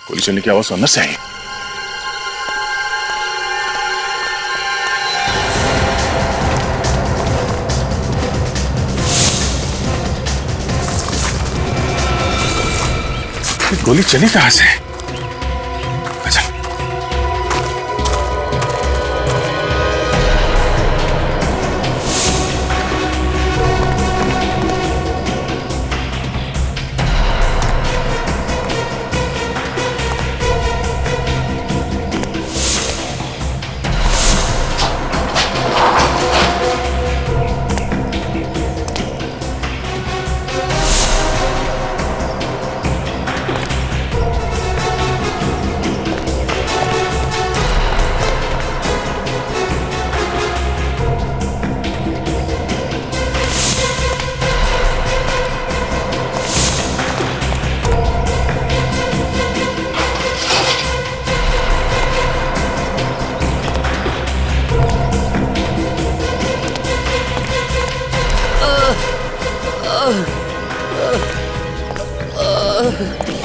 गोली चलने की आवाज अंदर से आई। गोली चली कहां से? अच्छा,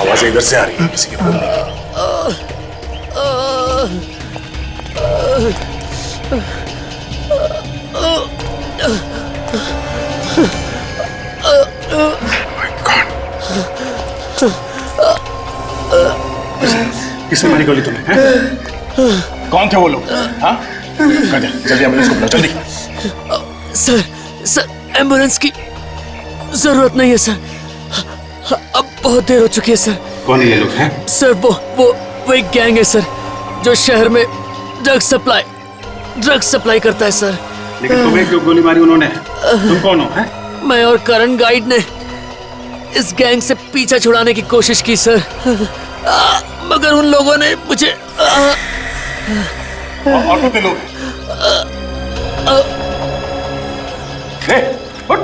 आवाज इधर से आ रही है, किसी के बोलने की। किसने मारी गोली तुम्हें? कौन थे वो लोग? हाँ, जल्दी एम्बुलेंस को बुलाओ, जल्दी। सर एम्बुलेंस की जरूरत नहीं है सर, अब बहुत देर हो चुकी है सर। कौन है ये लोग हैं? सर वो एक गैंग है सर, जो शहर में ड्रग सप्लाई करता है सर। लेकिन तुम्हें क्यों गोली मारी उन्होंने? तुम कौन हो? मैं और करण गाइड ने इस गैंग से पीछा छुड़ाने की कोशिश की सर, मगर उन लोगों ने मुझे ऑटो पे लोग उठ।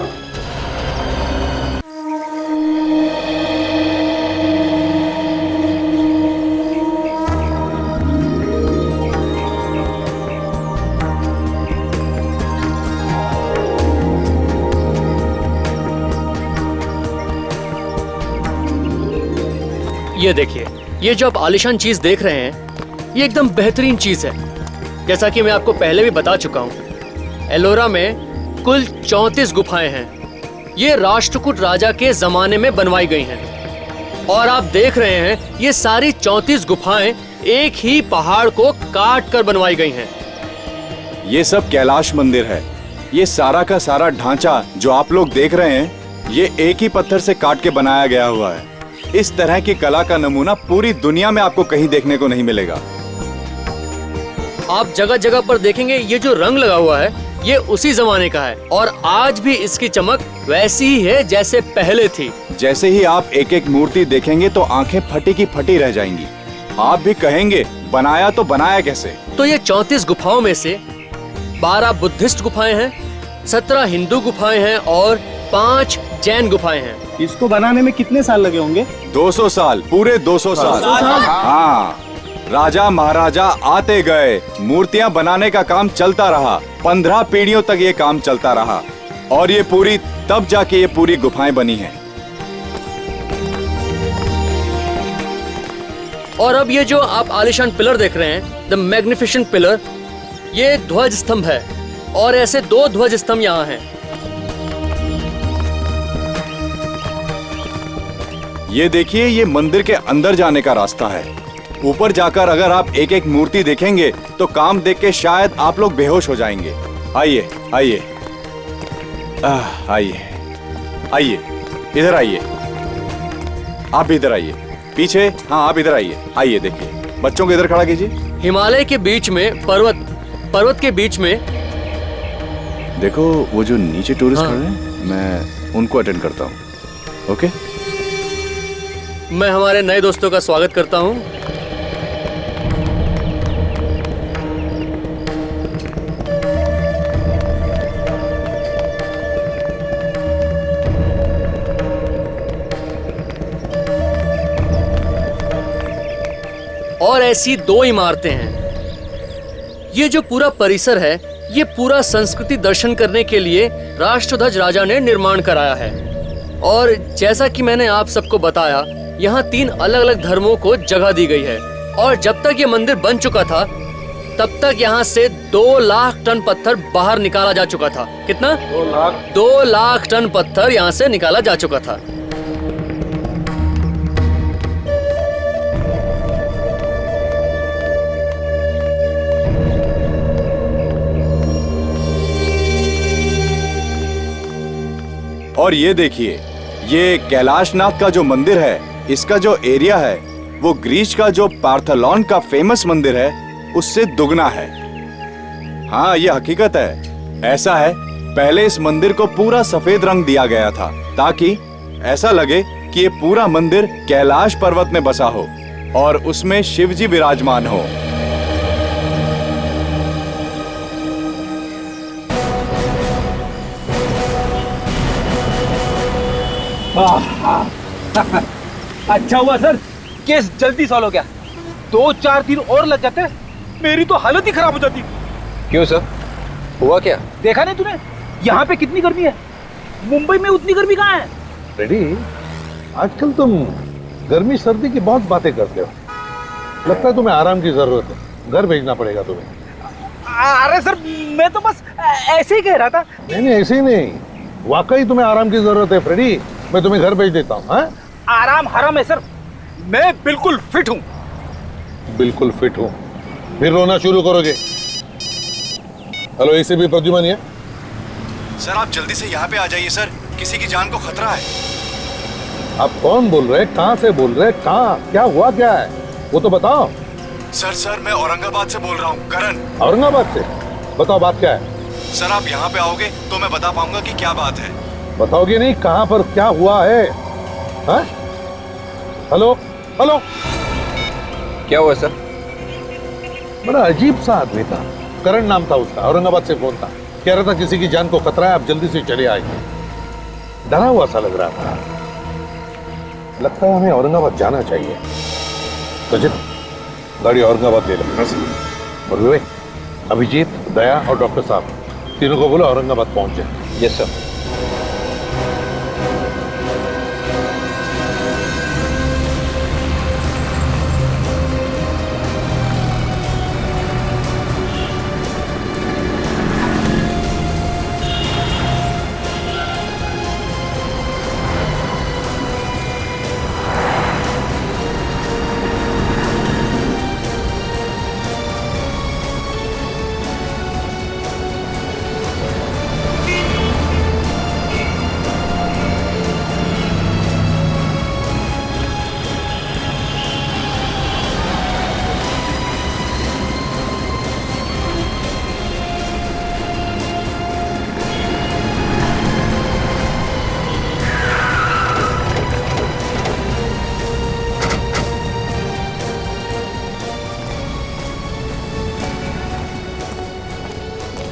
ये देखिए, ये जो आप आलिशान चीज देख रहे हैं, ये एकदम बेहतरीन चीज है। जैसा कि मैं आपको पहले भी बता चुका हूँ, एलोरा में कुल 34 गुफाएं हैं। ये राष्ट्रकूट राजा के जमाने में बनवाई गई हैं। और आप देख रहे हैं, ये सारी 34 गुफाएं एक ही पहाड़ को काट कर बनवाई गई हैं। ये सब कैलाश मंदिर है। ये सारा का सारा ढांचा जो आप लोग देख रहे हैं, ये एक ही पत्थर से काट के बनाया गया हुआ है। इस तरह की कला का नमूना पूरी दुनिया में आपको कहीं देखने को नहीं मिलेगा। आप जगह जगह पर देखेंगे, ये जो रंग लगा हुआ है, ये उसी जमाने का है और आज भी इसकी चमक वैसी ही है जैसे पहले थी। जैसे ही आप एक एक मूर्ति देखेंगे तो आंखें फटी की फटी रह जाएंगी। आप भी कहेंगे, बनाया तो बनाया कैसे? तो ये 34 गुफाओं में से 12 बुद्धिस्ट गुफाएं हैं, 17 हिंदू गुफाएं हैं और 5 जैन गुफाएं हैं। इसको बनाने में कितने साल लगे होंगे? 200 साल, पूरे 200 साल। हाँ, राजा महाराजा आते गए, मूर्तियां बनाने का काम चलता रहा। 15 पीढ़ियों तक ये काम चलता रहा और ये पूरी तब जाके ये पूरी गुफाएं बनी हैं। और अब ये जो आप आलिशान पिलर देख रहे हैं, द मैग्निफिसेंट पिलर, ये ध्वज स्तंभ है और ऐसे 2 ध्वज स्तंभ यहाँ हैं। ये देखिए, ये मंदिर के अंदर जाने का रास्ता है। ऊपर जाकर अगर आप एक एक मूर्ति देखेंगे तो काम देख के शायद आप लोग बेहोश हो जाएंगे। आइए आइए आइए आइए, इधर आइए। आप भी इधर आइए, पीछे। हाँ, आप इधर आइए। आइए देखिए, बच्चों को इधर खड़ा कीजिए। हिमालय के बीच में पर्वत के बीच में देखो, वो जो नीचे टूरिस्ट हाँ। खड़े हैं, मैं उनको अटेंड करता हूँ। ओके, मैं हमारे नए दोस्तों का स्वागत करता हूँ। और ऐसी 2 इमारतें हैं। ये जो पूरा परिसर है, ये पूरा संस्कृति दर्शन करने के लिए राष्ट्रध्वज राजा ने निर्माण कराया है। और जैसा कि मैंने आप सबको बताया, यहाँ 3 अलग अलग धर्मों को जगह दी गई है और जब तक ये मंदिर बन चुका था तब तक यहाँ से 2 लाख टन पत्थर बाहर निकाला जा चुका था। कितना? 2 लाख टन पत्थर यहाँ से निकाला जा चुका था। और ये देखिए, ये कैलाशनाथ का जो मंदिर है, इसका जो एरिया है वो ग्रीस का जो पार्थेनॉन का फेमस मंदिर है उससे दुगना है। हाँ, ये हकीकत है। ऐसा है, पहले इस मंदिर को पूरा सफेद रंग दिया गया था ताकि ऐसा लगे कि ये पूरा मंदिर कैलाश पर्वत में बसा हो और उसमें शिव जी विराजमान हो। अच्छा हुआ सर, केस जल्दी सॉल्व हो गया। 2-4 दिन और लग जाते मेरी तो हालत ही खराब हो जाती। क्यों सर, हुआ क्या? देखा नहीं तूने यहाँ पे कितनी गर्मी है? मुंबई में उतनी गर्मी कहाँ है? रेडी, आजकल तुम गर्मी सर्दी की बहुत बातें करते हो। लगता है तुम्हें आराम की जरूरत है, घर भेजना पड़ेगा तुम्हें। अरे सर, मैं तो बस ऐसे ही कह रहा था। नहीं, ऐसे ही नहीं, वाकई तुम्हें आराम की जरूरत है फ्रेडी। मैं तुम्हें घर भेज देता हूँ। आराम हराम है सर, मैं बिल्कुल फिट हूँ। बिल्कुल फिट हूँ, फिर रोना शुरू करोगे। हेलो, एसीपी प्रद्युमन है? सर, आप जल्दी से यहाँ पे आ जाइए सर, किसी की जान को खतरा है। आप कौन बोल रहे हैं? कहाँ से बोल रहे हैं? कहाँ, क्या हुआ, क्या है वो तो बताओ। सर मैं औरंगाबाद से बोल रहा हूँ, करण। औरंगाबाद से? बताओ बात क्या है। सर, आप यहाँ पे आओगे तो मैं बता पाऊंगा कि क्या बात है। बताओगे नहीं? कहाँ पर क्या हुआ है? हाँ? हेलो हेलो, क्या हुआ सर? बड़ा अजीब सा आदमी था, करण नाम था उसका, औरंगाबाद से फोन था, कह रहा था किसी की जान को खतरा है, आप जल्दी से चले आइए। डरा हुआ सा लग रहा था। लगता है हमें औरंगाबाद जाना चाहिए। सचिन, गाड़ी औरंगाबाद ले लो। और विवेक, अभिजीत, दया और डॉक्टर साहब, तीनों को बोलो औरंगाबाद पहुंच जाए। Yes sir.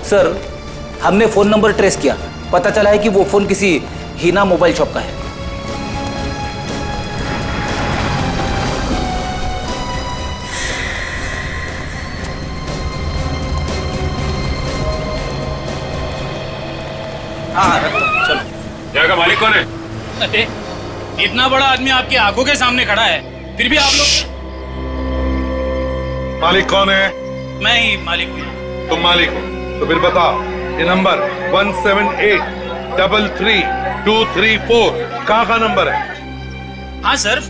सर, हमने फोन नंबर ट्रेस किया, पता चला है कि वो फोन किसी हीना मोबाइल शॉप का है। हाँ, चलो। जगह का मालिक कौन है? अरे, इतना बड़ा आदमी आपकी आंखों के सामने खड़ा है, फिर भी आप लोग। मालिक कौन है? मैं ही मालिक हूँ। तुम मालिक हो तो फिर बताओ, ये नंबर 178333234 कहाँ का नंबर है? हाँ सर,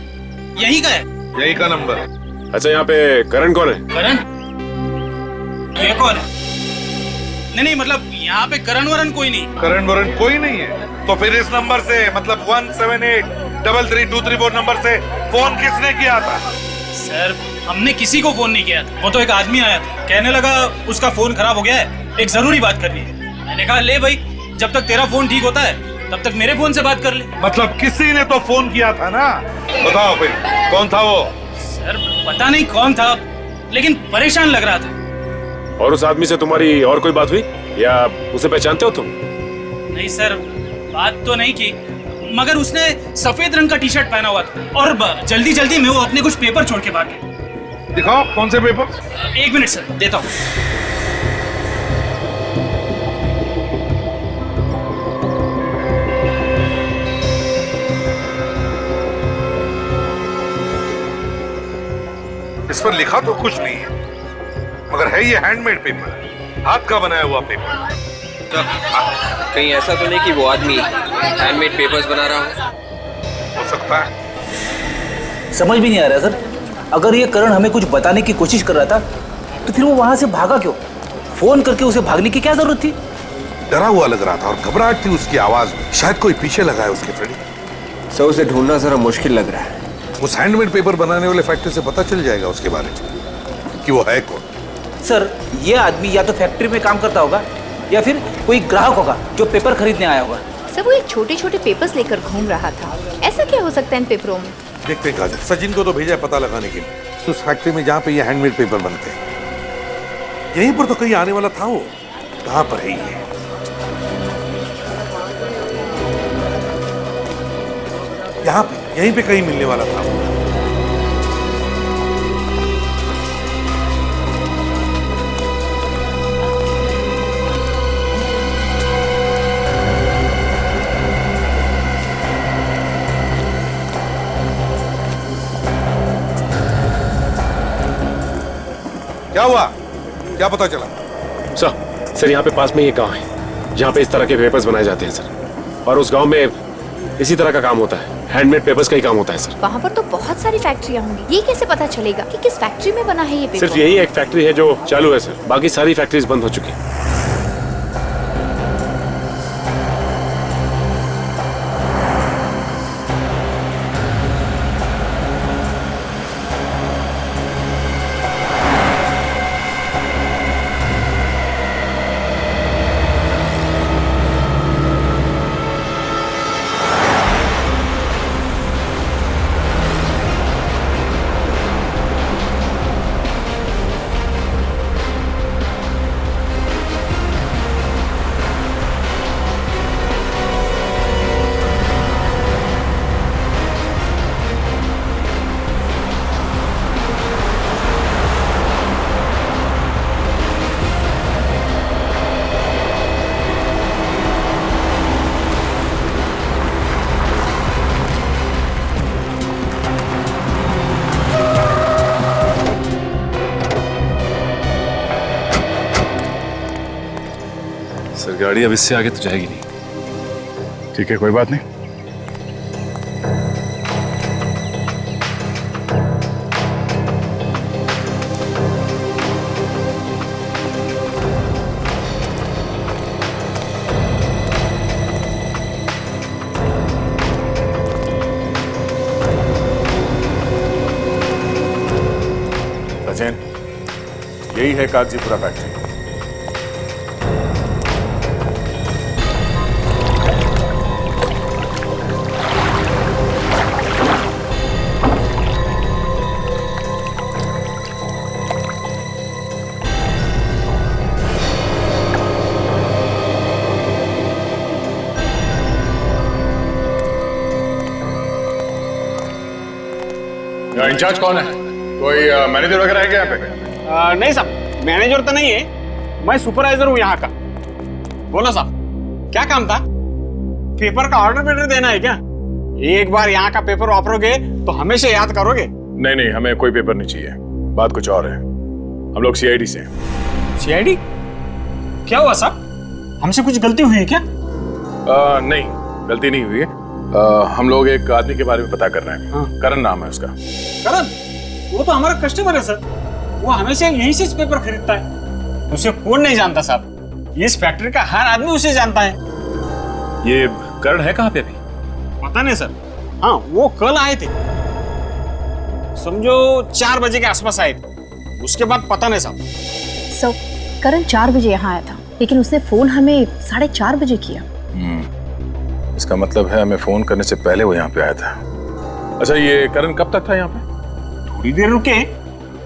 यही का है। यही का नंबर। अच्छा, यहाँ पे करण कौन है? करण? ये कौन है? नहीं, मतलब यहाँ पे करण वरण कोई नहीं। करण वरण कोई नहीं है? तो फिर इस नंबर से, मतलब 178333234 नंबर से फोन किसने किया था? सर, हमने किसी को फोन नहीं किया था। वो तो एक आदमी आया था, कहने लगा उसका फोन खराब हो गया है, एक जरूरी बात करनी है। मैंने कहा ले भाई, जब तक तेरा फोन ठीक होता है तब तक मेरे फोन से बात कर ले। मतलब किसी ने तो फोन किया था ना? बताओ फिर कौन था वो? सर, पता नहीं कौन था, लेकिन परेशान लग रहा था। और उस आदमी से तुम्हारी और कोई बात हुई या उसे पहचानते हो तुम? नहीं सर, बात तो नहीं की, मगर उसने सफेद रंग का टी शर्ट पहना हुआ था और जल्दी जल्दी में वो अपने कुछ पेपर छोड़ के भाग गया। दिखाओ कौन से पेपर? 1 मिनट सर, देता हूँ। इस पर लिखा तो कुछ नहीं है, मगर है ये हैंडमेड पेपर, हाथ का बनाया हुआ पेपर। तो कहीं ऐसा तो नहीं कि वो आदमी हैंडमेड पेपर्स बना रहा हो सकता है। समझ भी नहीं आ रहा सर, अगर ये करण हमें कुछ बताने की कोशिश कर रहा था तो फिर वो वहां से भागा क्यों? फोन करके उसे भागने की क्या जरूरत थी? डरा हुआ लग रहा था और घबराहट थी उसकी आवाज में, शायद कोई पीछे लगा है उसके। फ्रेडी सर, उसे ढूंढना जरा मुश्किल लग रहा है। उस हैंडमेड पेपर बनाने वाले फैक्ट्री से पता चल जाएगा उसके बारे में कि वो है कौन। सर, ये आदमी या तो फैक्ट्री में काम करता होगा या फिर कोई ग्राहक होगा जो पेपर खरीदने आया होगा। सर, वो एक छोटे छोटे पेपर्स लेकर घूम रहा था। ऐसा क्या हो सकता है इन पेपरों में? देखते हैं काजल, सचिन को तो भेजा है पता लगाने के लिए उस फैक्ट्री में जहाँ पे ये हैंडमेड पेपर बनते हैं। यहीं पर तो कहीं आने वाला था वो, कहाँ पर है ये? यहाँ पे, यहीं पे कहीं मिलने वाला था वो। क्या हुआ? क्या पता चला? सर यहाँ पे पास में ये गांव है जहाँ पे इस तरह के पेपर्स बनाए जाते हैं सर, और उस गांव में इसी तरह का काम होता है, हैंडमेड पेपर्स का ही काम होता है सर। वहाँ पर तो बहुत सारी फैक्ट्रियाँ होंगी, ये कैसे पता चलेगा कि किस फैक्ट्री में बना है ये पेपर? सिर्फ यही एक फैक्ट्री है जो चालू है सर, बाकी सारी फैक्ट्रीज बंद हो चुकी है। सर, गाड़ी अब इससे आगे तो जाएगी नहीं। ठीक है, कोई बात नहीं। सचिन, यही है कागजीपुरा फैक्ट्री। इंचार्ज कौन है? कोई मैनेजर वगैरह है क्या यहाँ पे? नहीं साहब, मैनेजर तो नहीं है, मैं सुपरवाइजर हूँ यहाँ का। बोलो साहब, क्या काम था? पेपर का ऑर्डर देना है क्या? एक बार यहाँ का पेपर वापरोगे तो हमेशा याद करोगे। नहीं नहीं, हमें कोई पेपर नहीं चाहिए, बात कुछ और है। हम लोग सीआईडी से हैं। सीआईडी? क्या हुआ साहब, हमसे कुछ गलती हुई है क्या? नहीं, गलती नहीं हुई है। हम लोग एक आदमी के बारे में पता कर रहे हैं। हाँ। करण नाम है उसका। करण? वो तो हमारा कस्टमर है सर, वो हमेशा यहीं से पेपर खरीदता है। उसे कौन नहीं जानता साहब, इस फैक्ट्री का हर आदमी उसे जानता है। ये करण है कहाँ पे अभी? पता नहीं सर। हाँ, वो कल आए थे, समझो 4 बजे के आसपास आए थे, उसके बाद पता नहीं साहब। सर, करण 4 बजे यहाँ आया था, लेकिन उसने फोन हमें 4:30 बजे किया। इसका मतलब है हमें फोन करने से पहले वो यहाँ पे आया था। अच्छा, ये करण कब तक था यहाँ पे? थोड़ी देर रुके,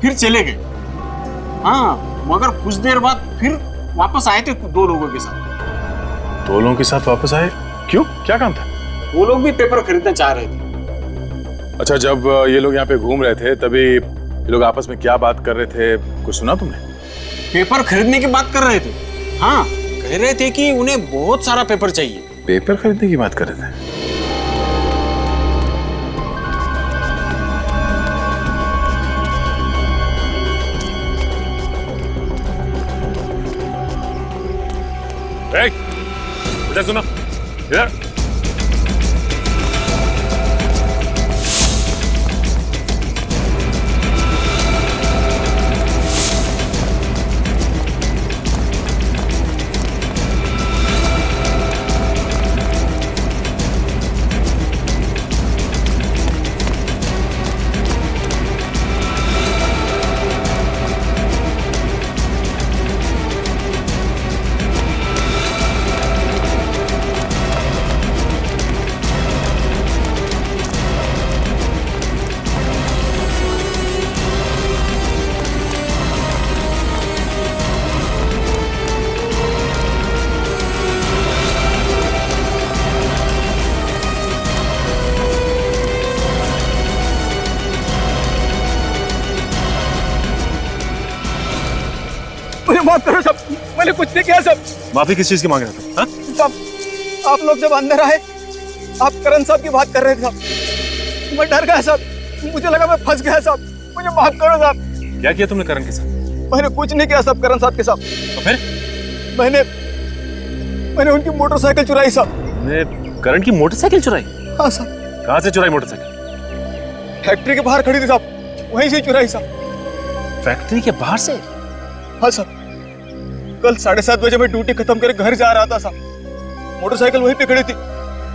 फिर चले गए। हाँ, मगर कुछ देर बाद फिर वापस आए थे 2 लोगों के साथ। 2 लोगों के साथ वापस आए? क्यों, क्या काम था? वो लोग भी पेपर खरीदना चाह रहे थे। अच्छा, जब ये लोग यहाँ पे घूम रहे थे तभी ये लोग आपस में क्या बात कर रहे थे, कुछ सुना तुमने? पेपर खरीदने की बात कर रहे थे। हाँ, कह रहे थे कि उन्हें बहुत सारा पेपर चाहिए। पेपर खरीदने की बात कर रहे थे? इधर सुनो, इधर। मुझे माफ करो सब, मैंने कुछ नहीं किया सब। माफी किस चीज की मांग रहे थे? हाँ? सब आप लोग जब अंदर आए, आप करण साहब की बात कर रहे थे सब, मैं डर गया सब, मुझे लगा मैं फंस गया सब, मुझे माफ करो सब। क्या किया तुमने करण के साथ? मैंने कुछ नहीं किया सब करण साहब के साथ। तो फिर? मैंने उनकी मोटरसाइकिल चुराई सब। तुमने करण की मोटरसाइकिल चुराई? हाँ साहब। कहाँ से चुराई मोटरसाइकिल? फैक्ट्री के बाहर खड़ी थी साहब, वहीं से चुराई साहब। फैक्ट्री के बाहर से? हाँ साहब, कल 7:30 बजे मैं ड्यूटी खत्म करके घर जा रहा था साहब, मोटरसाइकिल वहीं पे खड़ी थी,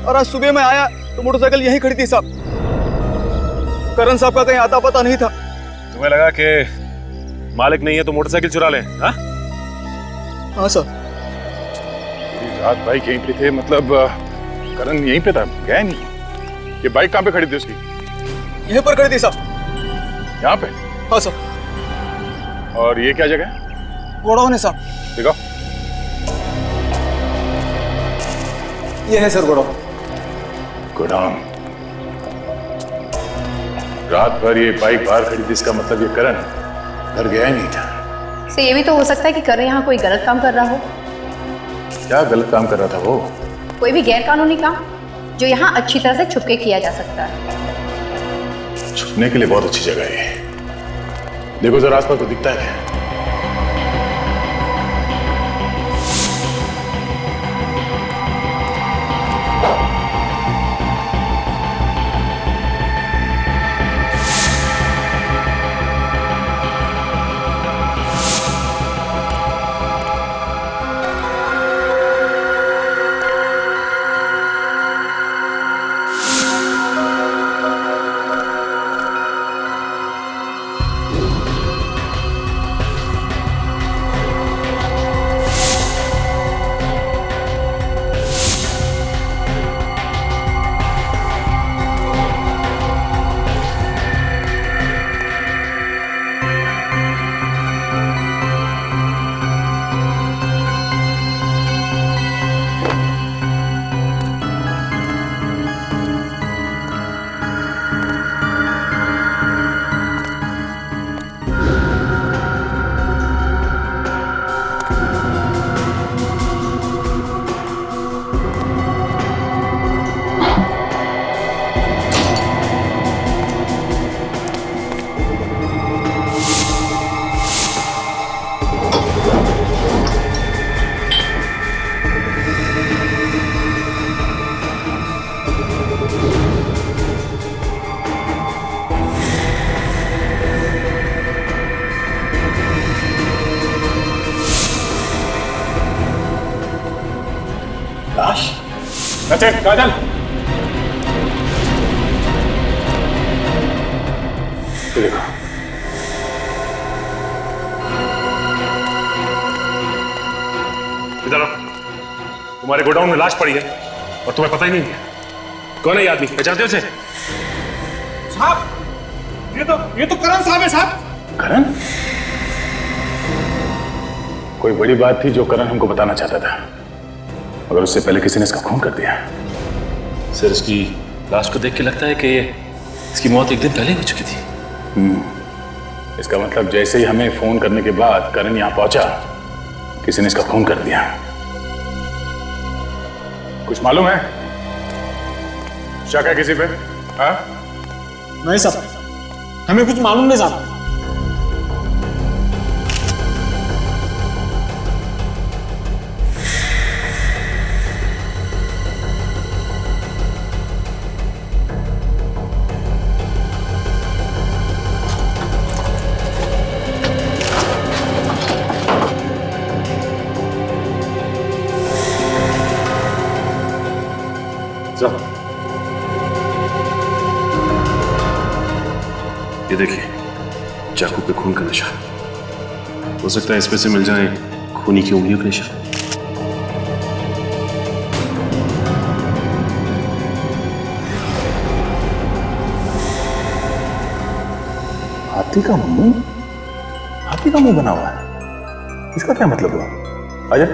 और आज सुबह मैं आया तो मोटरसाइकिल यहीं खड़ी थी साहब। करण साहब का कहीं आता पता नहीं था। तुम्हें लगा कि मालिक नहीं है तो मोटरसाइकिल चुरा ले? हाँ? हाँ साहब। रात बाइक यहीं पे थे, मतलब करण यहीं पे था, गया नहीं? ये बाइक कहाँ पे खड़ी थी उसकी? यहीं पर खड़ी थी साहब। यहाँ पे? हाँ साहब। और ये क्या जगह है? गोडाउन है साहब। दिखाओ। ये है सर गोडाउन। गोडाउन। रात भर ये बाइक बाहर खड़ी थी, इसका मतलब ये करण घर गया ही नहीं था। तो ये भी तो हो सकता है कि करण यहाँ कोई गलत काम कर रहा हो। क्या गलत काम कर रहा था वो? कोई भी गैर कानूनी काम जो यहाँ अच्छी तरह से छुप के किया जा सकता है। छुपने के लिए बहुत अच्छी जगह है। देखो जरा आसपास तो दिखता है। काजल, देखो इधर आओ। तुम्हारे गोडाउन में लाश पड़ी है और तुम्हें पता ही नहीं है कौन है ये आदमी? पहचानते हो उसे? साहब, ये तो करण साहब है साहब। करण? कोई बड़ी बात थी जो करण हमको बताना चाहता था, मगर उससे पहले किसी ने इसका खून कर दिया। सर, इसकी लाश को देख के लगता है कि इसकी मौत एक दिन पहले हो चुकी थी। इसका मतलब जैसे ही हमें फोन करने के बाद करण यहाँ पहुंचा, किसी ने इसका खून कर दिया। कुछ मालूम है? शक है किसी पे? हाँ? नहीं साहब, हमें कुछ मालूम नहीं साहब। चाकू पे खून का निशान। हो सकता है इसमें से मिल जाए खूनी की उंगलियों के निशान। हाथी का मुंह? हाथी का मुंह बना हुआ है, इसका क्या मतलब हुआ? अजय,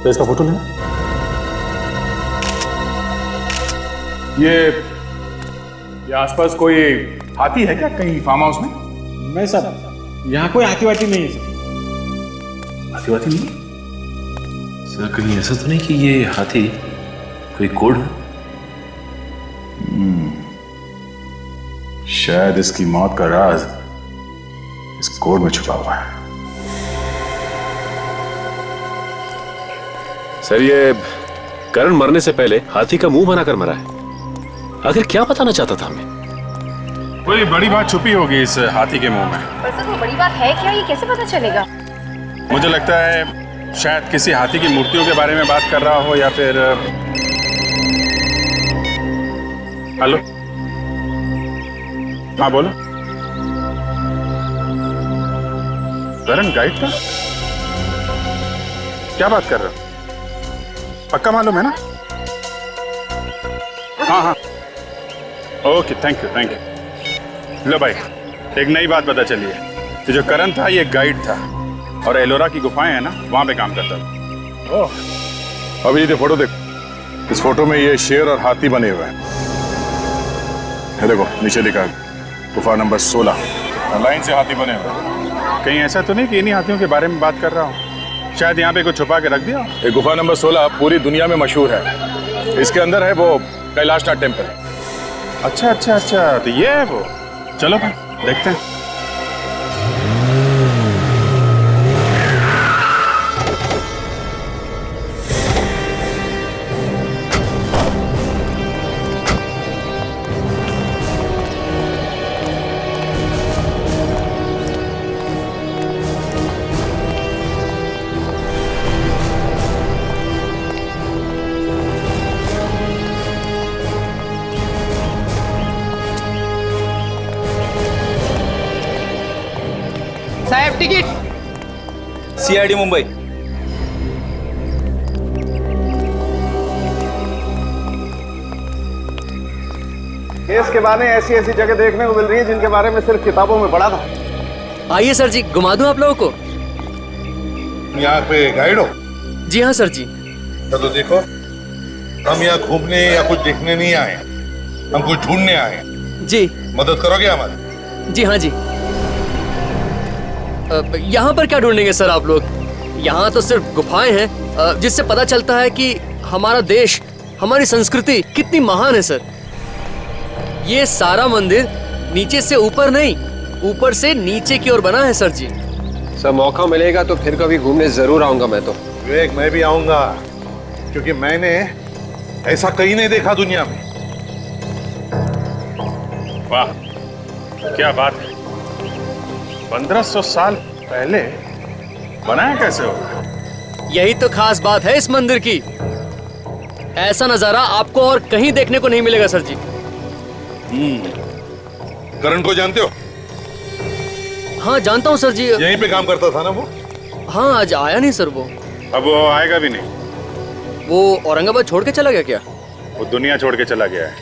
तो इसका फोटो लेना। ये आसपास कोई हाथी है क्या कहीं फार्म हाउस में? नहीं सर, यहाँ कोई हाथी वाथी नहीं है सर। हाथी वाथी नहीं? सर कहीं ऐसा तो नहीं कि ये हाथी कोई कोड हो? शायद इसकी मौत का राज इस कोड में छुपा हुआ है। सर ये करण मरने से पहले हाथी का मुंह बनाकर मरा है। आखिर क्या बताना चाहता था हमें? कोई बड़ी बात छुपी होगी इस हाथी के मुंह में। पर सर वो बड़ी बात है क्या, ये कैसे पता चलेगा? मुझे लगता है शायद किसी हाथी की मूर्तियों के बारे में बात कर रहा हो या फिर हेलो, हाँ बोलो। करण गाइड था? क्या बात कर रहे हो? पक्का मालूम है ना? हाँ हाँ, okay, thank you thank you. लो भाई, एक नई बात पता चली है कि जो करण था ये गाइड था और एलोरा की गुफाएं है ना, वहां पे काम करता था। ओह, अभी ये फोटो देखो। इस फोटो में ये शेर और हाथी बने हुए हैं। ये देखो नीचे लिखा है गुफा नंबर 16, लाइन से हाथी बने हुए हैं। कहीं ऐसा तो नहीं कि इन्हीं हाथियों के बारे में बात कर रहा हूँ? शायद यहाँ पे कुछ छुपा के रख दिया। ये गुफा नंबर 16 पूरी दुनिया में मशहूर है। इसके अंदर है वो कैलाशनाथ टेम्पल। अच्छा अच्छा अच्छा, तो ये है वो। चलो भाई देखते हैं। साहब टिकट। सीआईडी मुंबई। केस के बारे ऐसी ऐसी जगह देखने को मिल रही है जिनके बारे में सिर्फ किताबों में पढ़ा था। आइए सर जी, घुमा दूं आप लोगों को। यहाँ पे गाइड हो? जी हाँ सर जी। चलो देखो, हम यहाँ घूमने या कुछ देखने नहीं आए, हम कुछ ढूंढने आए। जी। मदद करोगे हमारी? जी हाँ जी। यहाँ पर क्या ढूंढेंगे सर आप लोग? यहाँ तो सिर्फ गुफाएं हैं जिससे पता चलता है कि हमारा देश, हमारी संस्कृति कितनी महान है सर। ये सारा मंदिर नीचे से ऊपर नहीं, ऊपर से नीचे की ओर बना है सर जी। सर मौका मिलेगा तो फिर कभी घूमने जरूर आऊंगा मैं तो। विवेक, मैं भी आऊंगा, क्योंकि मैंने ऐसा कहीं नहीं देखा दुनिया में। वाह क्या बात है, 1500 साल पहले बनाया कैसे होगा? यही तो खास बात है इस मंदिर की। ऐसा नजारा आपको और कहीं देखने को नहीं मिलेगा सर जी। करण को जानते हो? हाँ जानता हूँ सर जी। यहीं पे काम करता था ना वो? हाँ, आज आया नहीं सर वो। अब वो आएगा भी नहीं। वो औरंगाबाद छोड़ के चला गया क्या? वो दुनिया छोड़ के चला गया है।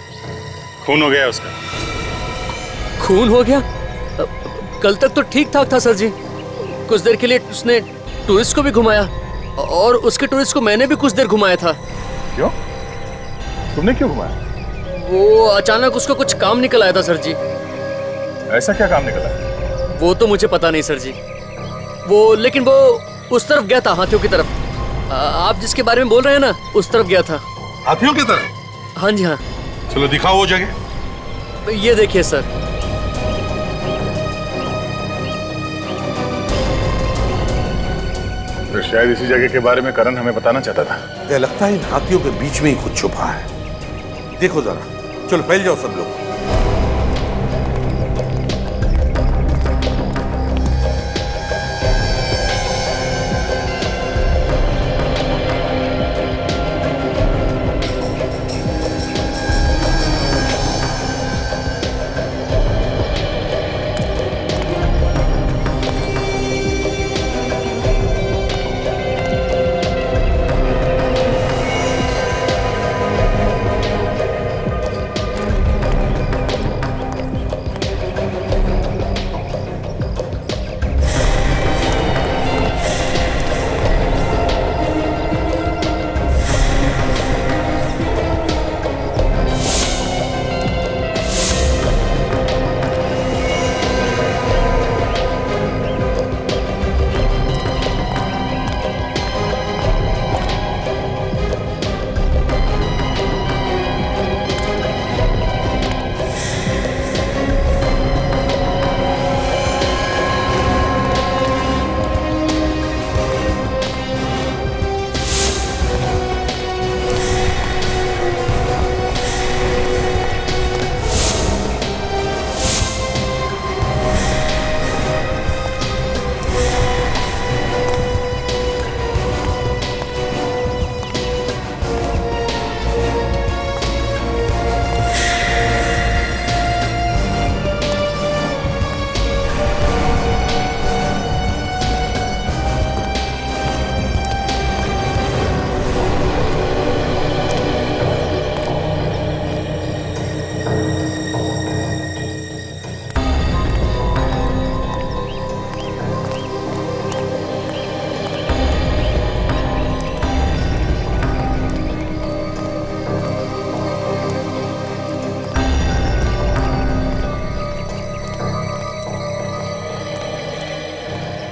खून हो गया उसका। खून हो गया? कल तक तो ठीक ठाक था सर जी। कुछ देर के लिए उसने टूरिस्ट को भी घुमाया और उसके टूरिस्ट को मैंने भी कुछ देर घुमाया था। क्यों? तुमने क्यों घुमाया? वो अचानक उसको कुछ काम निकल आया था सर जी। ऐसा क्या काम निकला? वो तो मुझे पता नहीं सर जी। लेकिन वो उस तरफ गया था, हाथियों की तरफ। आप जिसके बारे में बोल रहे हैं ना, उस तरफ गया था। हाथियों की तरफ? हाँ जी हाँ। चलो दिखाओ वो जगह। ये देखिए सर। तो शायद इसी जगह के बारे में करण हमें बताना चाहता था। मुझे लगता है इन हाथियों के बीच में ही कुछ छुपा है। देखो जरा, चलो फैल जाओ सब लोग।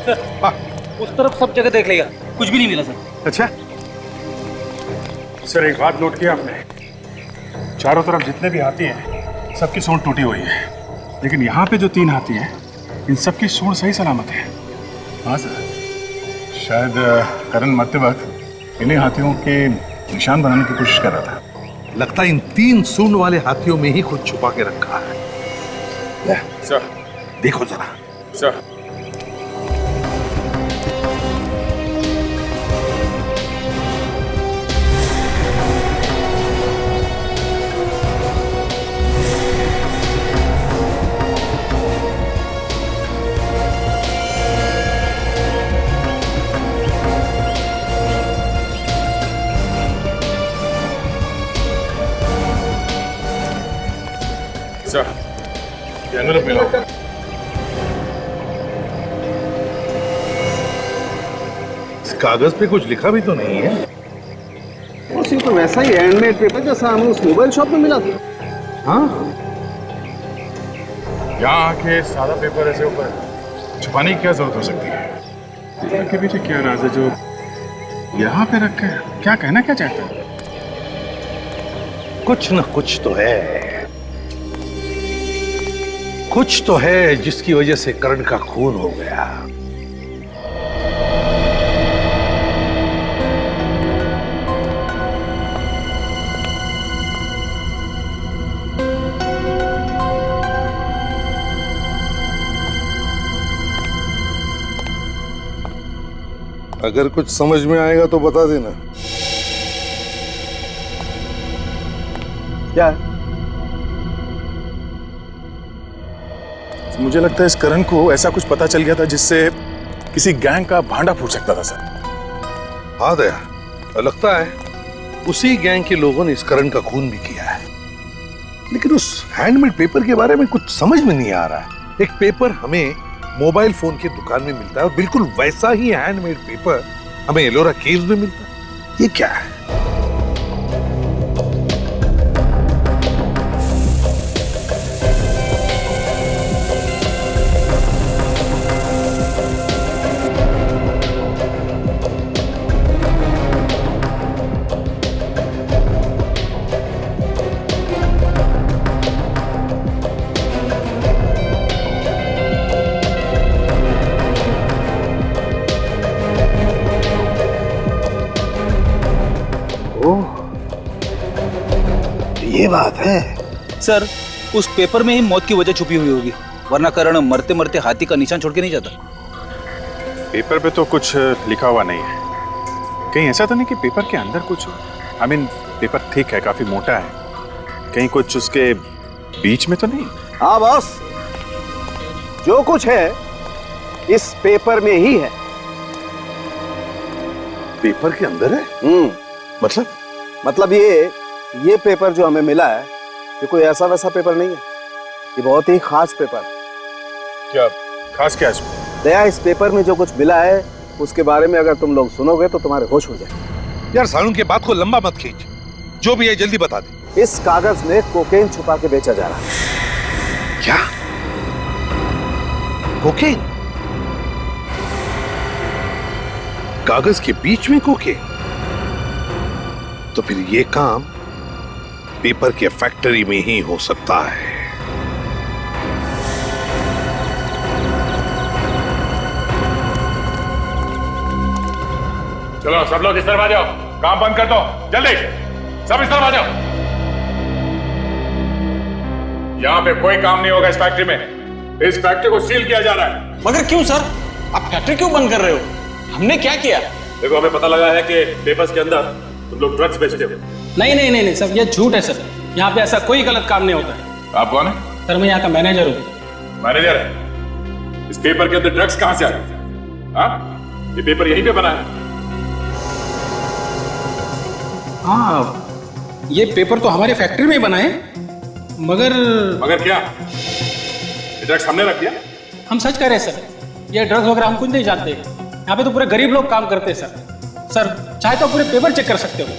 उस तरफ सब जगह देख लेगा, कुछ भी नहीं मिला सर। अच्छा सर, एक बात नोट किया आपने, चारों तरफ जितने भी हाथी हैं सबकी सूंड टूटी हुई है, लेकिन यहाँ पे जो 3 हाथी हैं इन सबकी सूंड सही सलामत है। हाँ सर, शायद करण मरते वक्त इन्हीं हाथियों के निशान बनाने की कोशिश कर रहा था। लगता है इन 3 सूंड वाले हाथियों में ही कुछ छुपा के रखा है। सर देखो जरा। सर सर, ये एनवेलप मिला। इस कागज पे कुछ लिखा भी तो नहीं है। वो सिर्फ वैसा ही हैंडमेड पेपर जैसा हमें उस मोबाइल शॉप में मिला था। हाँ, यहाँ आके सादा पेपर ऐसे ऊपर छुपाने की क्या जरूरत हो सकती है? इनके पीछे क्या राज है जो यहाँ पे रख के क्या कहना क्या चाहता है? कुछ न कुछ तो है, कुछ तो है जिसकी वजह से करण का खून हो गया। अगर कुछ समझ में आएगा तो बता देना। क्या है? मुझे लगता है इस करण को ऐसा कुछ पता चल गया था जिससे किसी गैंग का भांडा फूट सकता था सर। हाँ दया, लगता है उसी गैंग के लोगों ने इस करण का खून भी किया है। लेकिन उस हैंडमेड पेपर के बारे में कुछ समझ में नहीं आ रहा है। एक पेपर हमें मोबाइल फोन की दुकान में मिलता है और बिल्कुल वैसा ही हैंडमेड पेपर हमें एलोरा केव्स में मिलता है। ये क्या है? ये बात है सर, उस पेपर में ही मौत की वजह छुपी हुई होगी, वरना करण मरते मरते हाथी का निशान छोड़ के नहीं जाता। पेपर पे तो कुछ लिखा हुआ नहीं है। कहीं ऐसा तो नहीं कि पेपर के अंदर कुछ आई मीन पेपर थिक है, काफी मोटा है, कहीं कुछ उसके बीच में तो नहीं? हाँ बॉस, जो कुछ है इस पेपर में ही है। पेपर के अंदर है? मतलब ये पेपर जो हमें मिला है ये कोई ऐसा वैसा पेपर नहीं है, ये बहुत ही खास पेपर है। क्या खास क्या इसमें? दया, इस पेपर में जो कुछ मिला है उसके बारे में अगर तुम लोग सुनोगे तो तुम्हारे होश हो जाए। यार सालून के बात को लंबा मत खींच, जो भी है जल्दी बता दे। इस कागज में कोकेन छुपा के बेचा जा रहा है। क्या? कोकेन? कागज के बीच में कोकेन? तो फिर ये काम पेपर के फैक्ट्री में ही हो सकता है। चलो सब लोग इस तरफ आ जाओ, काम बंद कर दो, जल्दी सब इस तरफ आ जाओ। यहाँ पे कोई काम नहीं होगा इस फैक्ट्री में। इस फैक्ट्री को सील किया जा रहा है। मगर क्यों सर? आप फैक्ट्री क्यों बंद कर रहे हो? हमने क्या किया? देखो, हमें पता लगा है कि पेपर्स के अंदर तुम लोग ड्रग्स बेचते हो। नहीं सर, ये झूठ है सर। यहाँ पे ऐसा कोई गलत काम नहीं होता है। आप कौन है? सर मैं यहाँ का मैनेजर हूँ। मैनेजर है? इस पेपर के अंदर ड्रग्स कहाँ से आ गए? हाँ, ये पेपर यहीं पे बना है। हाँ, ये पेपर तो हमारे फैक्ट्री में ही बना है, मगर क्या ये ड्रग्स हमने रख दिया? हम सच कह रहे हैं सर, ये ड्रग्स वगैरह हम कुछ नहीं जानते। यहाँ पे तो पूरे गरीब लोग काम करते हैं सर चाहे तो पूरे पेपर चेक कर सकते हो,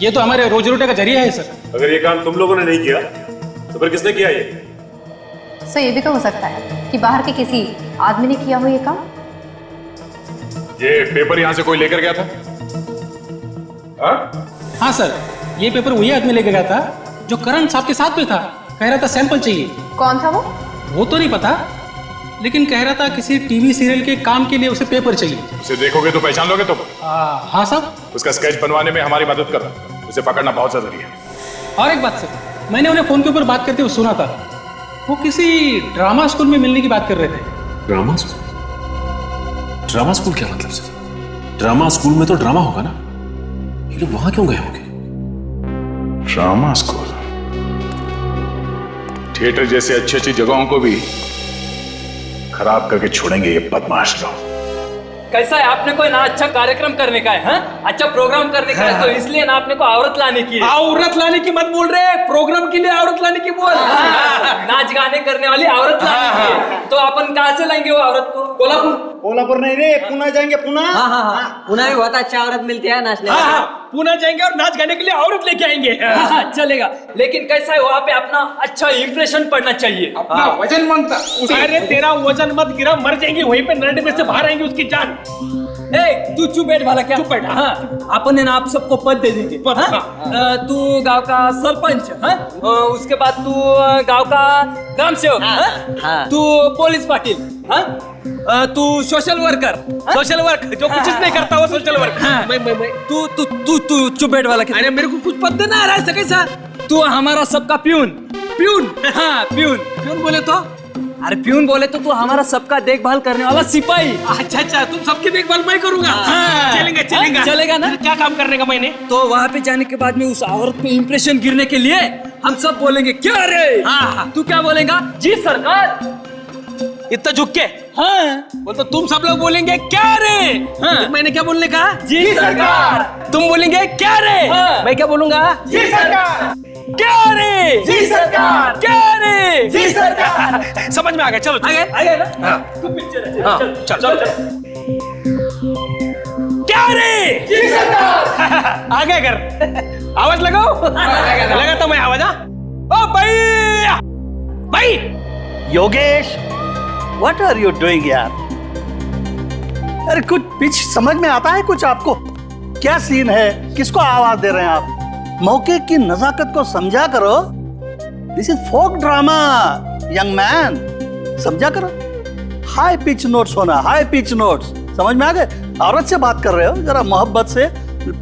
ये तो हमारे रोजी रोटी का जरिया है सर। अगर ये काम तुम लोगों ने नहीं किया तो फिर किसने किया ये? सर ये भी तो हो सकता है कि बाहर के किसी आदमी ने किया हो ये काम। ये पेपर यहाँ से कोई लेकर गया था? हाँ सर, ये पेपर वही आदमी लेके गया था जो करण साहब के साथ में था। कह रहा था सैंपल चाहिए। कौन था वो तो नहीं पता, लेकिन कह रहा था किसी टीवी सीरियल के काम के लिए उसे पेपर चाहिए। उसे देखोगे तो पहचान लोगे तुम? हाँ साहब। उसका स्केच बनवाने में हमारी मदद करना, उसे पकड़ना बहुत जरूरी है। और एक बात सर, मैंने उन्हें फोन के ऊपर बात करते हुए सुना था, वो किसी ड्रामा स्कूल में मिलने की बात कर रहे थे। Drama school? ड्रामा स्कूल क्या मतलब सर? ड्रामा स्कूल में तो ड्रामा होगा ना, ये लोग वहां क्यों गए होंगे? Drama school? थिएटर जैसे अच्छी अच्छी जगहों को भी खराब करके छोड़ेंगे ये बदमाश लोग। कैसा है, आपने कोई ना अच्छा कार्यक्रम करने का है, हाँ? अच्छा प्रोग्राम करने का है, तो इसलिए ना आपने को औरत लाने की है। औरत लाने की मत बोल रहे, प्रोग्राम के लिए औरत लाने की बोल। नाच गाने करने वाली औरत लाने की है। तो अपन कहाँ से लाएंगे वो औरत को? कोल्हापुर नहीं रे, पुणे जाएंगे। पुणे? हाँ, पुणे भी बहुत अच्छा औरत मिलती है नाचने। पुणे जाएंगे और नाच गाने के लिए औरत लेके आएंगे। चलेगा, लेकिन कैसा है वहाँ पे अपना अच्छा इंप्रेशन पड़ना चाहिए। अपना वजन मांगता। अरे तेरा वजन मत गिरा, मर जाएंगे वहीं पे, नरडे में से बाहर आएंगे उसकी जान। तू चुप बैठ वाला क्या? चुप बैठ। हाँ, अपन है ना आप सबको पद दे देंगे। तू गांव का सरपंच, हाँ? उसके बाद तू गांव का ग्राम सेवक, हाँ? तू पुलिस पाटिल, हाँ? तू सोशल वर्कर। सोशल वर्क जो कुछ नहीं करता वो सोशल वर्क। मैं तू चुप बैठ वाला क्या? अरे मेरे को कुछ पद देना आ रहा है कैसा? तू हमारा सबका प्यून। प्यून? हाँ, प्यून बोले तो? अरे प्यून बोले तो तू हमारा सबका देखभाल करने वाला सिपाही। अच्छा, तुम सबकी देखभाल मैं करूंगा। चलेगा ना? क्या काम करने का मैंने? तो वहाँ पे जाने के बाद में उस औरत पे इंप्रेशन गिरने के लिए हम सब बोलेंगे क्या रे? तू क्या बोलेगा? जी सरकार। इतना झुक के? हाँ। बोल तो तुम सब लोग बोलेंगे क्या रे? हाँ। मैंने क्या बोलने का? जी सरकार। तुम बोलेंगे क्या रे? हाँ। मैं क्या बोलूंगा? जी सरकार। क्या रे? जी सरकार। क्या रे? जी सरकार। समझ में आ गया। चलो आ गया ना? हाँ। तू पीछे रह। चल। क्या रे? जी सरकार। आ गया घर। आवाज लगाओ। लगाता मैं आवाज। ओ भाई Yogesh, what are you doing यार? अरे कुछ पिच समझ में आता है कुछ आपको? क्या सीन है? किसको आवाज दे रहे हैं आप? मौके की नजाकत को समझा करो। This is folk drama young man, समझा करो। हाई पिच नोट्स होना, हाई पिच नोट्स, समझ में आ गए? औरत से बात कर रहे हो, जरा मोहब्बत से,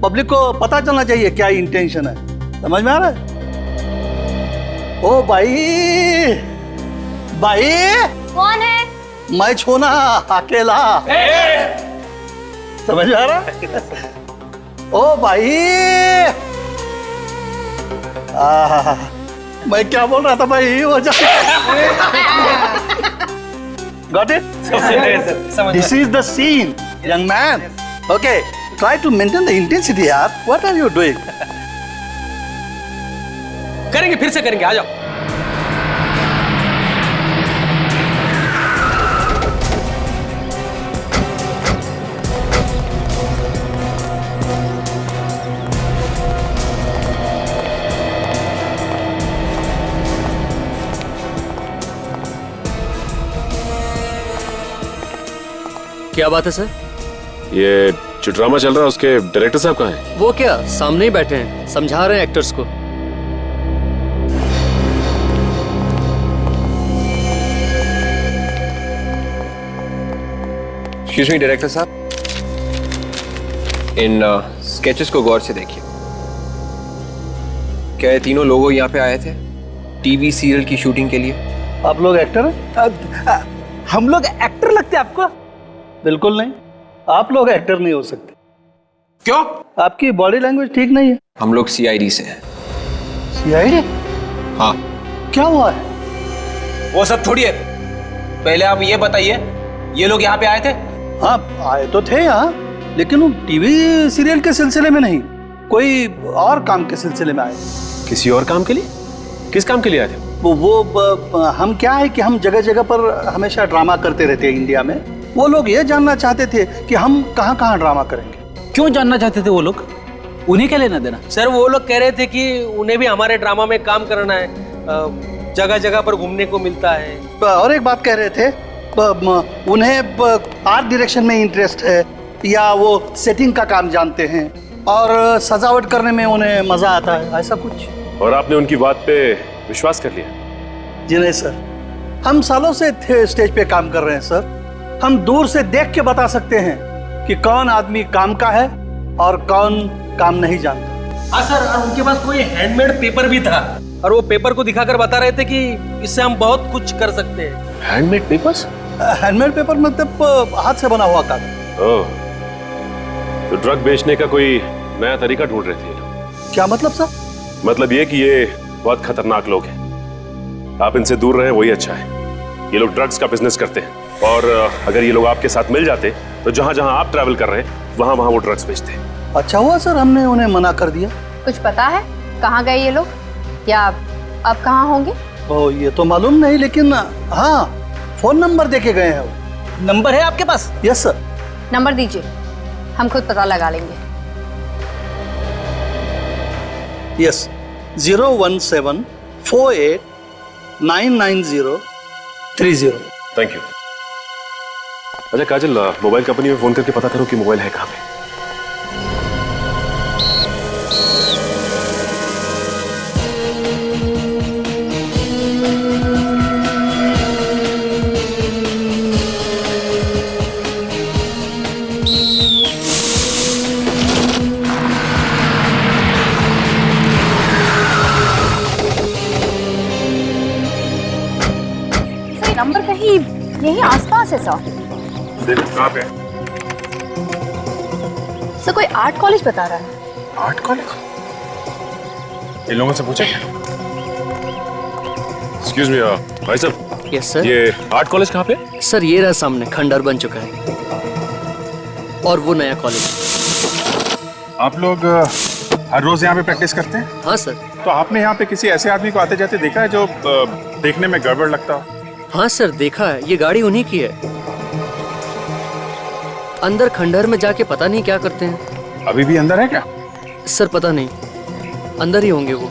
पब्लिक को पता चलना चाहिए क्या इंटेंशन है। समझ में आ रहा है? ओ भाई कौन है? मैं छोना अकेला। समझ में आ रहा? ओ भाई, मैं क्या बोल रहा था भाई? वो got it? This is the scene young man. Okay, try to maintain the intensity यार। What are you doing? करेंगे, फिर से करेंगे, आ जाओ। क्या बात है सर? ये जो ड्रामा चल रहा है उसके डायरेक्टर साहब कहाँ हैं? वो क्या सामने ही बैठे हैं, समझा रहे हैं एक्टर्स को। एक्सक्यूज मी डायरेक्टर साहब, इन स्केचेस को गौर से देखिए। क्या ये तीनों लोग यहाँ पे आए थे टीवी सीरियल की शूटिंग के लिए? आप लोग एक्टर हैं? हम लोग एक्टर लगते हैं आपको? बिल्कुल नहीं, आप लोग एक्टर नहीं हो सकते। क्यों? आपकी बॉडी लैंग्वेज ठीक नहीं है। हम लोग सीआईडी से हैं। सीआईडी? हाँ। क्या हुआ है? वो सब छोड़िए, पहले आप ये बताइए, ये लोग यहाँ पे आए थे? हाँ, आए तो थे यहाँ, लेकिन वो टीवी सीरियल के सिलसिले में नहीं, कोई और काम के सिलसिले में आए। किसी और काम के लिए? किस काम के लिए आए थे? हम क्या है कि हम जगह जगह पर हमेशा ड्रामा करते रहते हैं इंडिया में। वो लोग ये जानना चाहते थे कि हम कहाँ कहाँ ड्रामा करेंगे। क्यों जानना चाहते थे वो लोग? उन्हें क्या लेना देना? सर वो लोग कह रहे थे कि उन्हें भी हमारे ड्रामा में काम करना है, जगह जगह पर घूमने को मिलता है। और एक बात कह रहे थे, उन्हें आर्ट डायरेक्शन में इंटरेस्ट है, या वो सेटिंग का काम जानते हैं और सजावट करने में उन्हें मजा आता है, ऐसा कुछ? और आपने उनकी बात पे विश्वास कर लिया? जी नहीं सर, हम सालों से स्टेज पे काम कर रहे हैं सर। हम दूर से देख के बता सकते हैं कि कौन आदमी काम का है और कौन काम नहीं जानता। हाँ सर, और उनके पास कोई हैंडमेड पेपर भी था और वो पेपर को दिखाकर बता रहे थे कि इससे हम बहुत कुछ कर सकते हैं। Handmade papers? हैंडमेड पेपर मतलब हाथ से बना हुआ कागज। ओह, तो ड्रग बेचने का कोई नया तरीका ढूंढ रहे थे ये लोग? क्या मतलब सर? मतलब ये कि ये बहुत खतरनाक लोग हैं, आप इनसे दूर रहें वही अच्छा है। ये लोग ड्रग्स का बिजनेस करते हैं और अगर ये लोग आपके साथ मिल जाते तो जहां जहां आप ट्रैवल कर रहे हैं वहां वहां वो ड्रग्स बेचते हैं। अच्छा हुआ सर हमने उन्हें मना कर दिया। कुछ पता है कहाँ गए ये लोग या अब कहाँ होंगे? ओ ये तो मालूम नहीं, लेकिन हाँ फोन नंबर देके गए हैं वो। नंबर है आपके पास? Yes sir. नंबर दीजिए, हम खुद पता लगा लेंगे। यस, 01748999030। Thank you. अच्छा काजल, मोबाइल कंपनी में फोन करके पता करो कि मोबाइल है कहाँ पे। नंबर कहीं यही आसपास है सर। देखो कहाँ पे? सर कोई आर्ट कॉलेज बता रहा है। Art college? इन लोगों से पूछा क्या? एक्सक्यूज मी भाई साहब। Yes sir. ये आर्ट कॉलेज कहाँ पे? सर ये रहा सामने, खंडर बन चुका है और वो नया कॉलेज। आप लोग हर रोज यहाँ पे प्रैक्टिस करते हैं? हाँ सर। तो आपने यहाँ पे किसी ऐसे आदमी को आते जाते देखा है जो देखने में गड़बड़ लगता हो? हाँ सर देखा है, ये गाड़ी उन्हीं की है। अंदर खंडहर में जाके पता नहीं क्या करते हैं। अभी भी अंदर है क्या? सर पता नहीं, अंदर ही होंगे वो।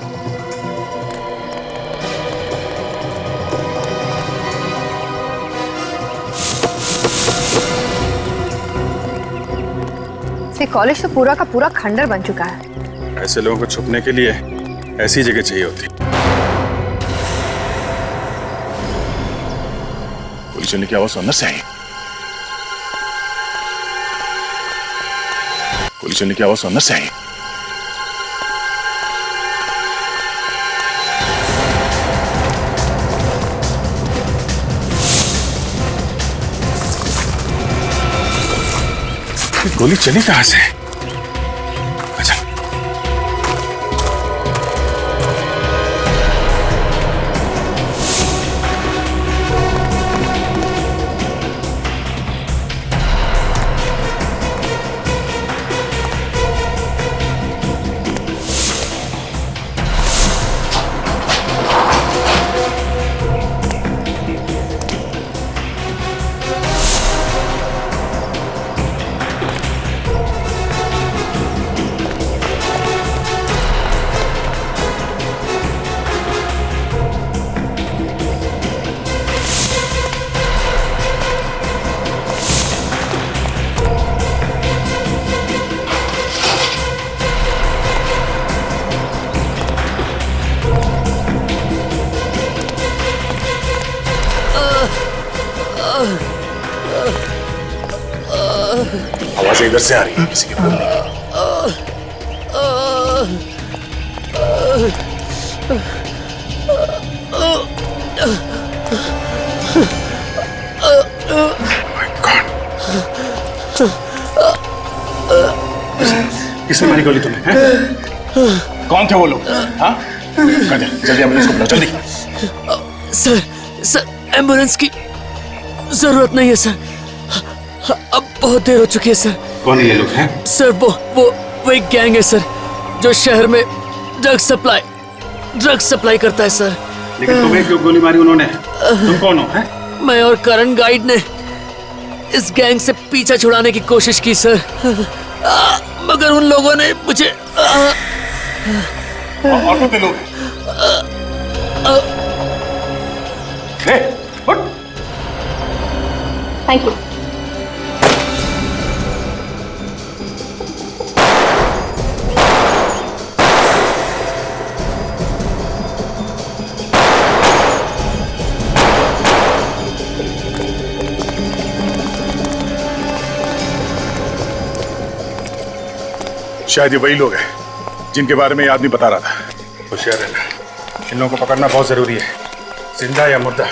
कॉलेज तो पूरा का पूरा खंडर बन चुका है। ऐसे लोगों को छुपने के लिए ऐसी जगह चाहिए होती। पुलिस की आवाज अंदर से आई। पुलिस की आवाज अंदर से आई। गोली चली कहां से? अच्छा आवाज इधर से आ रही है किसी के बोलने की। किसने मारी गोली तुम्हें? कौन थे वो लोग? हाँ? जल्दी एम्बुलेंस को बुलाओ, जल्दी। सर एम्बुलेंस की जरूरत नहीं है सर, अब बहुत देर हो चुकी है सर। कौन है ये लोग हैं? सर वो एक गैंग है सर, जो शहर में ड्रग सप्लाई करता है सर। लेकिन तुम्हें क्यों गोली मारी उन्होंने? तुम कौन हो? हैं? मैं और करण गाइड ने इस गैंग से पीछा छुड़ाने की कोशिश की सर, मगर उन लोगों ने मुझे ऑटो पे लोग थैंक यू। शायद ये वही लोग हैं जिनके बारे में ये आदमी बता रहा था। होशियार रहना, इन लोगों को पकड़ना बहुत जरूरी है, जिंदा या मुर्दा।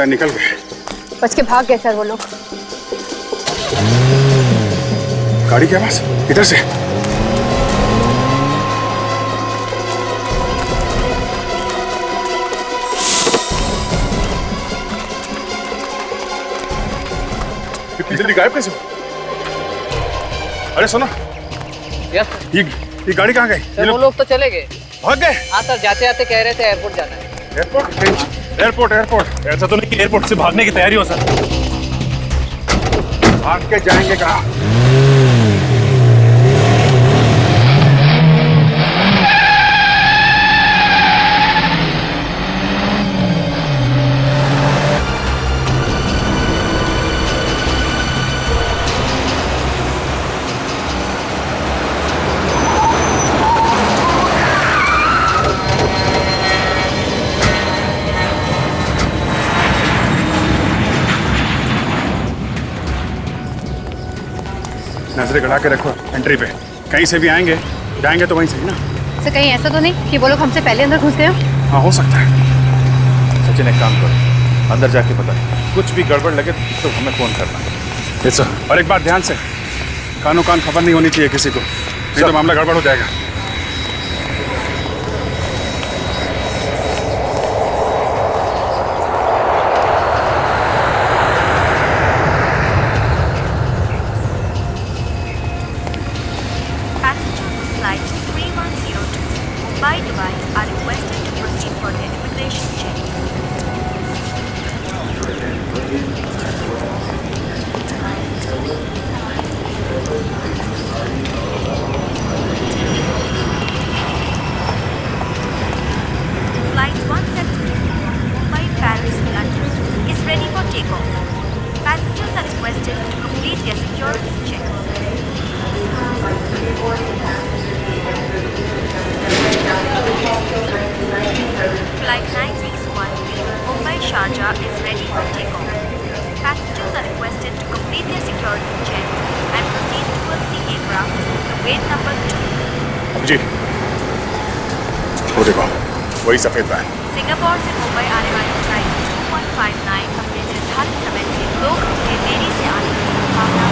निकल गए, बच के भाग गए सर वो लोग। गाड़ी के पास इधर से। इतनी जल्दी गायब कैसे? अरे सुनो, ये गाड़ी कहाँ गई? सर वो लोग तो चले गए, भाग गए। हाँ सर, जाते जाते कह रहे थे एयरपोर्ट जाना है। एयरपोर्ट? एयरपोर्ट एयरपोर्ट ऐसा तो नहीं कि एयरपोर्ट से भागने की तैयारी हो सर। भाग के जाएंगे कहाँ? नजरें गड़ा के रखो एंट्री पे, कहीं से भी आएंगे जाएंगे तो वहीं से ही ना। सर कहीं ऐसा तो नहीं कि वो लोग हमसे पहले अंदर घुस गए हो? हाँ हो सकता है। सचिन एक काम करो, अंदर जाके पता कुछ भी गड़बड़ लगे तो हमें फोन करना। Yes sir. और एक बात ध्यान से, कानो कान खबर नहीं होनी चाहिए किसी को, नहीं तो मामला गड़बड़ हो जाएगा। वही सफेद वैन। सिंगापुर से मुंबई आने वाली फ्लाइट 2159 अपने निर्धारित समय से 2 घंटे देरी से आने की संभावना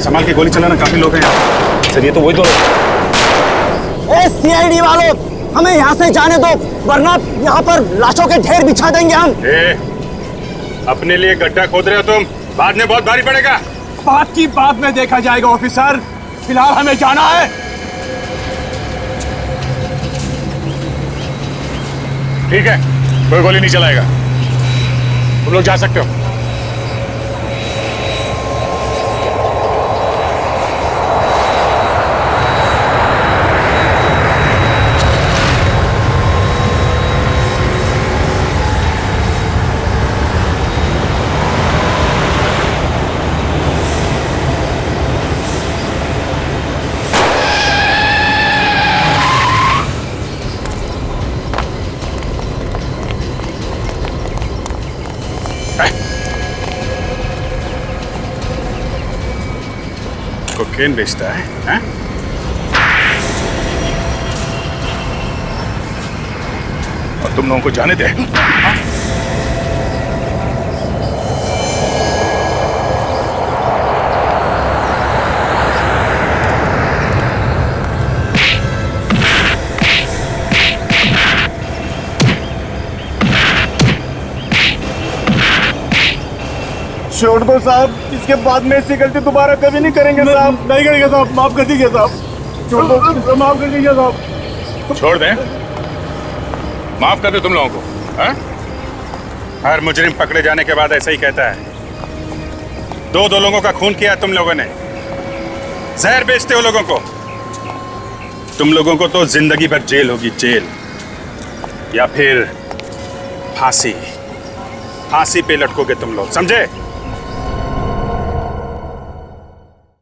संभाल के गोली चलाना, काफी लोग हैं यहाँ। सर ये तो वही दोनों। सीआईडी वालों, हमें यहाँ से जाने दो वरना यहाँ पर लाशों के ढेर बिछा देंगे हम। अपने लिए गड्ढा खोद रहे हो तुम, बाद में बहुत भारी पड़ेगा। बात की बाद में देखा जाएगा ऑफिसर, फिलहाल हमें जाना है। ठीक है, कोई गोली नहीं चलाएगा, तुम लोग जा सकते हो। कोकेन बेचता है, हैं? और तुम लोगों को जाने दे। छोड़ दो साहब, इसके बाद में ऐसी गलती दोबारा कभी नहीं करेंगे साहब। नहीं करेंगे साहब, माफ कर दीजिए साहब। छोड़ दो, माफ कर दीजिए साहब। छोड़ दें? माफ कर दे तुम लोगों को, हैं? हर मुजरिम पकड़े जाने के बाद ऐसा ही कहता है। दो लोगों का खून किया तुम लोगों ने, जहर बेचते हो लोगों को। तुम लोगों को तो जिंदगी भर जेल होगी, जेल या फिर फांसी। फांसी पे लटकोगे तुम लोग, समझे?